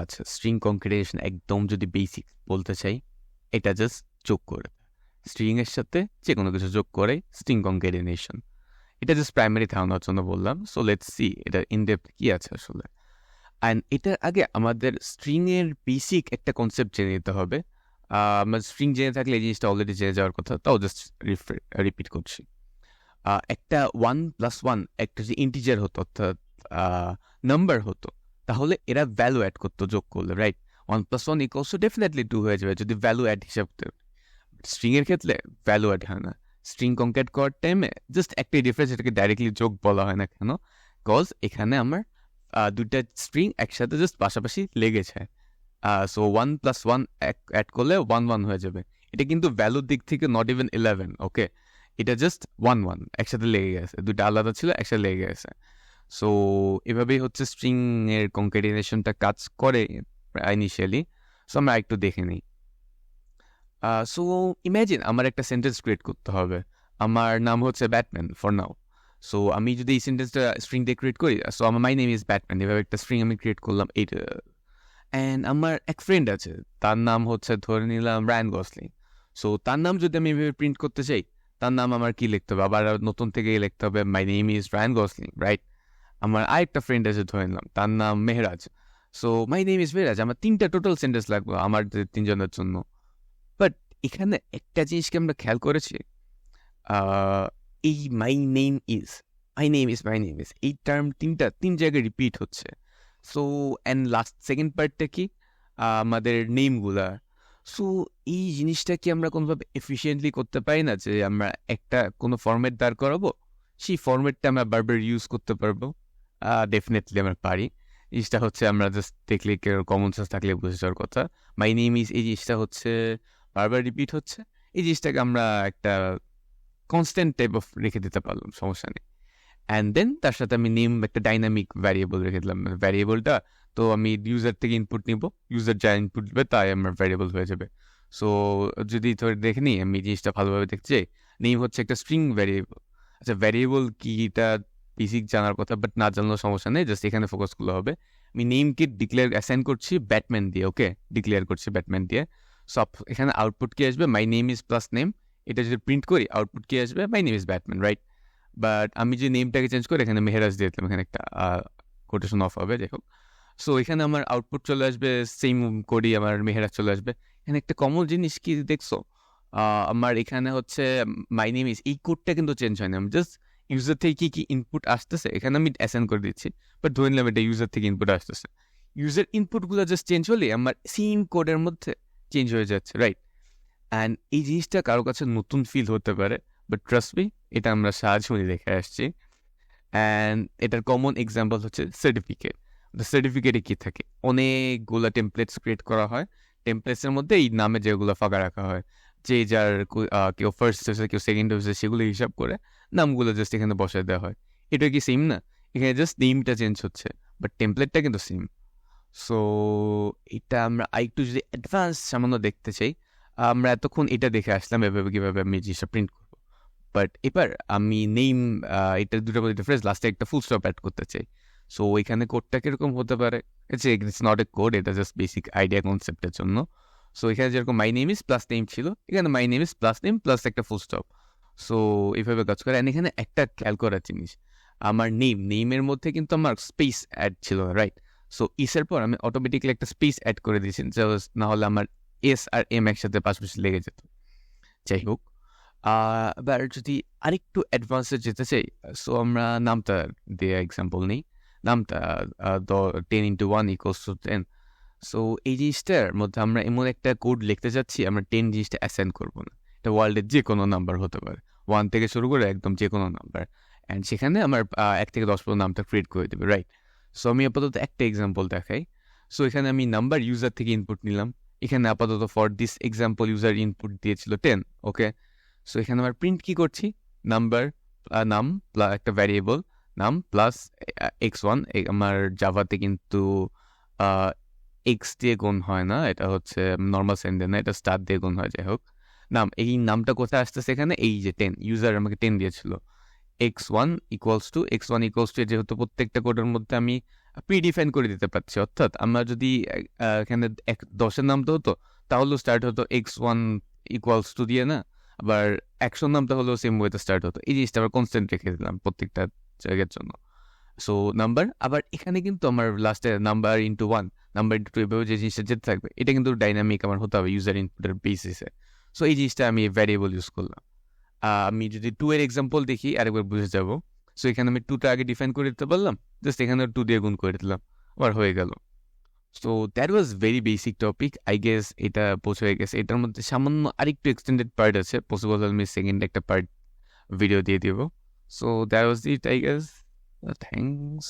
আচ্ছা, string concatenation একদম যদি বেসিক বলতে চাই, এটা জাস্ট যোগ করে স্ট্রিং এর সাথে যে কোনো কিছু যোগ করে স্ট্রিং কনক্যাটিনেশন। এটা জাস্ট প্রাইমারি ধারণার জন্য বললাম। সো লেটস সি এটা ইন ডেপথ কি আছে আসলে। অ্যান্ড এটার আগে আমাদের স্ট্রিং এর বেসিক একটা কনসেপ্ট জেনে নিতে হবে। আমার স্ট্রিং জেনে থাকলে এই জিনিসটা অলরেডি জেনে যাওয়ার কথা, তাও জাস্ট রিপিট করছি। একটা 1+1 একটা যে ইন্টিজার হতো, অর্থাৎ নাম্বার হতো, তাহলে এরা ভ্যালু অ্যাড করতো যোগ করলে, রাইট? 1+1 ইকুয়ালস টু ডেফিনেটলি 2 হয়ে যাবে যদি ভ্যালু অ্যাড হিসাব। স্ট্রিং এর ক্ষেত্রে ভ্যালু অ্যাড হয় না। স্ট্রিং কনক্যাট করার টাইমে জাস্ট একটাই ডিফারেন্স, এটাকে ডাইরেক্টলি যোগ বলা হয় না কেন? কজ এখানে আমার দুইটা স্ট্রিং একসাথে জাস্ট পাশাপাশি লেগেছে। সো 1+1 অ্যাড করলে 1 হয়ে যাবে। এটা কিন্তু ভ্যালুর দিক থেকে নট ইভেন 11, ওকে? এটা জাস্ট 1 একসাথে লেগে গেছে, দুইটা আলাদা ছিল একসাথে লেগে গেছে। সো এভাবেই হচ্ছে স্ট্রিং এর কনক্যাটিনেশনটা কাজ করে ইনিশিয়ালি। সো আমরা একটু দেখে নিই। সো ইম্যাজিন আমার একটা সেন্টেন্স ক্রিয়েট করতে হবে। আমার নাম হচ্ছে ব্যাটম্যান ফর নাও। সো আমি যদি এই সেন্টেন্সটা স্ট্রিং দিয়ে ক্রিয়েট করি, সো আমার মাই নেম ইজ ব্যাটম্যান, এভাবে একটা স্ট্রিং আমি ক্রিয়েট করলাম এইটা। অ্যান্ড আমার এক ফ্রেন্ড আছে, তার নাম হচ্ছে ধরে নিলাম রায়ান গসলিং। সো তার নাম যদি আমি এভাবে প্রিন্ট করতে চাই, তার নাম আমার কি লিখতে হবে? আবার নতুন থেকে লিখতে হবে my name is Ryan Gosling, right? আমার আরেকটা ফ্রেন্ড আছে ধরে নিলাম, তার নাম Mehraj. So my name is Mehraj, আমার 3টা টোটাল সেন্টেন্স লাগবে আমার তিনজনের জন্য। বাট এখানে একটা জিনিসকে আমরা খেয়াল করেছি, আহ, এই মাই নেম ইজ এই টার্ম তিন জায়গায় রিপিট হচ্ছে। সো অ্যান্ড লাস্ট সেকেন্ড পার্টটা কি? আমাদের নেমগুলা। সো এই জিনিসটা কি আমরা কোনোভাবে এফিসিয়েন্টলি করতে পারি না, যে আমরা একটা কোনো ফরম্যাট দাঁড় করাবো, সেই ফরম্যাটটা আমরা বারবার ইউজ করতে পারবো? ডেফিনেটলি আমরা পারি। জিনিসটা হচ্ছে আমরা জাস্ট দেখলে কমন সেন্স থাকলে বুঝে যাওয়ার কথা। মাই নেম ইজ এই জিনিসটা হচ্ছে বারবার রিপিট হচ্ছে, এই জিনিসটাকে আমরা একটা কনস্ট্যান্ট টাইপ অফ রেখে দিতে পারলাম, সমস্যা নেই। অ্যান্ড দেন তার সাথে আমি নেম একটা ডাইনামিক ভ্যারিয়েবল রেখে দিলাম। ভ্যারিয়েবলটা তো আমি ইউজার থেকে ইনপুট নিব, ইউজার যা ইনপুট দেবে তাই আমার ভ্যারিয়েবল হয়ে যাবে। সো যদি ধরে দেখে নিই, আমি জিনিসটা ভালোভাবে দেখতে চাই, নেম হচ্ছে একটা স্ট্রিং ভ্যারিয়েবল। আচ্ছা, ভ্যারিয়েবল কি এটা বেসিক জানার কথা, বাট না জানলেও সমস্যা নেই, জাস্ট এখানে ফোকাস করলে হবে। আমি নেমকে ডিক্লেয়ার অ্যাসাইন করছি ব্যাটম্যান দিয়ে, ওকে? ডিক্লেয়ার করছি ব্যাটম্যান দিয়ে। সব এখানে আউটপুট কি আসবে? মাই নেম ইজ প্লাস নেম। এটা যদি প্রিন্ট করি আউটপুট কি আসবে? মাই name is Batman, right? But আমি যে নেমটাকে চেঞ্জ করে এখানে মেহেরাজ দিয়ে দিলাম, এখানে একটা কোটেশন অফ হবে, দেখো। সো এখানে আমার আউটপুট চলে আসবে সেম কোডই, আমার মেহেরাজ চলে আসবে। এখানে একটা কমন জিনিস কি দেখছো? আমার এখানে হচ্ছে মাই নেম ইজ, এই কোডটা কিন্তু চেঞ্জ হয় না, আমি জাস্ট ইউজার থেকে কি কি ইনপুট আসতেছে এখানে আমি অ্যাসাইন করে দিচ্ছি। বাট ধরে নিলাম এটা ইউজার থেকে ইনপুট আসতেছে, ইউজার ইনপুটগুলো জাস্ট চেঞ্জ হলে আমার সেম কোডের মধ্যে চেঞ্জ হয়ে যাচ্ছে, রাইট? অ্যান্ড এই জিনিসটা কারো কাছে নতুন ফিল হতে পারে, বাট ট্রাস্ট মি, এটা আমরা সারাজীবনই দেখে আসছি। অ্যান্ড এটার কমন এক্সাম্পল হচ্ছে সার্টিফিকেট। সার্টিফিকেটে কি থাকে? অনেকগুলো টেমপ্লেটস ক্রিয়েট করা হয়, টেমপ্লেটসের মধ্যে এই নামে যেগুলো ফাঁকা রাখা হয়, যে যার কেউ ফার্স্ট হয়েছে কেউ সেকেন্ড হয়েছে সেগুলো হিসাব করে নামগুলো জাস্ট এখানে বসায় দেওয়া হয়। এটা কি সেম না? এখানে জাস্ট নেমটা চেঞ্জ হচ্ছে, বাট টেমপ্লেটটা কিন্তু সেম। সো এটা আমরা আরেকটু যদি অ্যাডভান্স সামান্য দেখতে চাই, আমরা এতক্ষণ এটা দেখে আসলাম এভাবে কিভাবে আমি জিনিসটা প্রিন্ট করবো। বাট এবার আমি নেম, এটা দুটোর মধ্যে ডিফারেন্স, লাস্টে একটা ফুল স্টপ অ্যাড করতে চাই। সো এখানে কোডটা কিরকম হতে পারে? ইটস নট এ কোড, এটা জাস্ট বেসিক আইডিয়া কনসেপ্টের জন্য। সো এখানে যেরকম মাই নেম ইজ প্লাস নেম ছিল, এখানে মাই name is plus name plus একটা ফুল স্টপ। সো এইভাবে কাজ করে। এখানে একটা খেয়াল করার জিনিস, আমার নেমের মধ্যে কিন্তু আমার স্পেস অ্যাড ছিল, রাইট? সো ইসের পর আমি অটোমেটিক্যালি একটা স্পেস অ্যাড করে দিয়েছি, না হলে আমার এস আর এম একসাথে পাশাপাশি লেগে যেত। যাই হোক, এবার যদি আরেকটু অ্যাডভান্সে যেতে চাই, সো আমরা নামটা দিয়ে এক্সাম্পল নিই। নামটা 10 × 1 = 10। সো এই জিনিসটার মধ্যে আমরা এমন একটা কোড লিখতে যাচ্ছি, আমরা 10 জিনিসটা অ্যাসাইন করবো না। এটা ওয়ার্ল্ডের যে কোনো নাম্বার হতে পারে, 1 থেকে শুরু করে একদম যে কোনো নাম্বার। অ্যান্ড সেখানে আমার 1 থেকে 10 পর্যন্ত নামটা ক্রিয়েট করে দেবে, রাইট? সো আমি আপাতত একটা এক্সাম্পল দেখাই। সো এখানে আমি নাম্বার ইউজার থেকে ইনপুট নিলাম। এখানে আপাতত for this example user input দিয়েছিল 10, ওকে? সো এখানে আমার প্রিন্ট কি করছি? নাম্বার, নাম প্লাস একটা ভ্যারিয়েবল নাম প্লাস x1। আমার জাভাতে কিন্তু এক্স দিয়ে গুণ হয় না, এটা হচ্ছে নর্মাল সাইন দিয়ে না, এটা স্টার দিয়ে গুণ হয়। যাই হোক, নাম, এই নামটা কোথায় আসতেছে? এখানে এই যে 10, ইউজার আমাকে 10 দিয়েছিল। x1 = যেহেতু প্রত্যেকটা কোডের মধ্যে আমি প্রিডিফাইন করে দিতে পারছি। অর্থাৎ আমরা যদি এখানে 10-এর নামটা হতো, তাহলেও স্টার্ট হতো x1 ইকুয়ালস টু দিয়ে না, আবার 100 নামটা হলেও সেম ওয়েতে স্টার্ট হতো। এই জিনিসটা আমরা কনস্ট্যান্ট রেখে দিলাম প্রত্যেকটা জায়গার জন্য। সো নাম্বার, আবার এখানে কিন্তু আমার লাস্টে নাম্বার ইন্টু 1, নাম্বার ইন্টু 2 এভাবে যে জিনিসটা যেতে থাকবে, এটা কিন্তু ডাইনামিক আমার হতে হবে ইউজার ইনপুটের বেসিসে। সো এই জিনিসটা আমি ভ্যারিয়েবল ইউজ করলাম। আমি যদি 2 এর এক্সাম্পল দেখি আরেকবার বুঝে যাব। সো এখানে আমি 2টা আগে ডিফাইন করে দিতে পারলাম, জাস্ট এখানে 2 দিয়ে গুণ করে দিলাম, আবার হয়ে গেল। So that was very basic topic, I guess এটা বোঝা হয়ে গেছে। এটার মধ্যে সামান্য আরেকটু এক্সটেন্ডেড পার্ট আছে, পসিবল হলে আমি সেকেন্ড একটা পার্ট ভিডিও দিয়ে দিব। So that was it, I guess. Thanks.